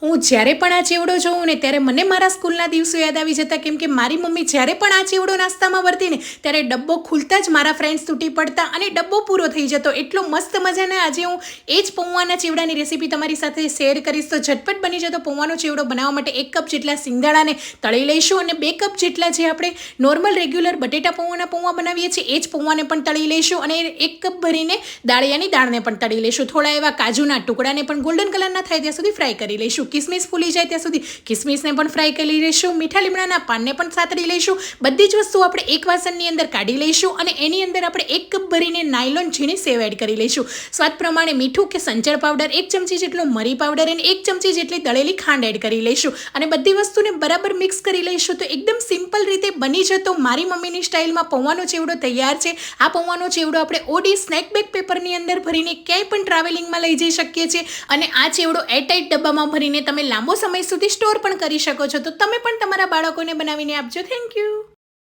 હું જ્યારે પણ આ ચેવડો જોઉં ને ત્યારે મને મારા સ્કૂલના દિવસો યાદ આવી જતા, કેમ કે મારી મમ્મી જ્યારે પણ આ ચેવડો નાસ્તામાં ભરતી ને ત્યારે ડબ્બો ખુલતા જ મારા ફ્રેન્ડ્સ તૂટી પડતા અને ડબ્બો પૂરો થઈ જતો. એટલો મસ્ત મજાને આજે હું એ જ પૌવાના ચેવડાની રેસીપી તમારી સાથે શેર કરીશ. તો ઝટપટ બની જતો પૌવાનો ચેવડો બનાવવા માટે 1 કપ જેટલા સિંગદાણાને તળી લઈશું અને 2 કપ જેટલા જે આપણે નોર્મલ રેગ્યુલર બટેટા પૌવા બનાવીએ છીએ એ જ પૌવાને પણ તળી લઈશું અને 1 કપ ભરીને દાળિયાની દાળને પણ તળી લઈશું. થોડા એવા કાજુના ટુકડાને પણ ગોલ્ડન કલરના થાય ત્યાં સુધી ફ્રાય કરી લઈશું. કિસમિસ ફૂલી જાય ત્યાં સુધી કિસમિસને પણ ફ્રાય કરી લઈશું. મીઠા લીમડાના પાનને પણ સાતળી લઈશું. બધી જ વસ્તુ આપણે એક વાસણની અંદર કાઢી લઈશું અને એની અંદર આપણે 1 કપ ભરીને નાયલોન ઝીણી સેવ એડ કરી લઈશું. સ્વાદ પ્રમાણે મીઠું કે સંચર પાવડર, 1 ચમચી જેટલો મરી પાવડર અને 1 ચમચી જેટલી દળેલી ખાંડ એડ કરી લઈશું અને બધી વસ્તુને બરાબર મિક્સ કરી લઈશું. તો એકદમ સિમ્પલ રીતે બની જતો મારી મમ્મીની સ્ટાઇલમાં પૌવાનો ચેવડો તૈયાર છે. આ પૌવાનો ચેવડો આપણે ઓડી સ્નેક બેગ પેપરની અંદર ભરીને ક્યાંય પણ ટ્રાવેલિંગમાં લઈ જઈ શકીએ છીએ અને આ ચેવડો એરટાઇટ ડબ્બામાં ભરીને તમે લાંબો સમય સુધી સ્ટોર પણ કરી શકો છો. તો તમે પણ તમારા બાળકોને બનાવીને આપજો. Thank you.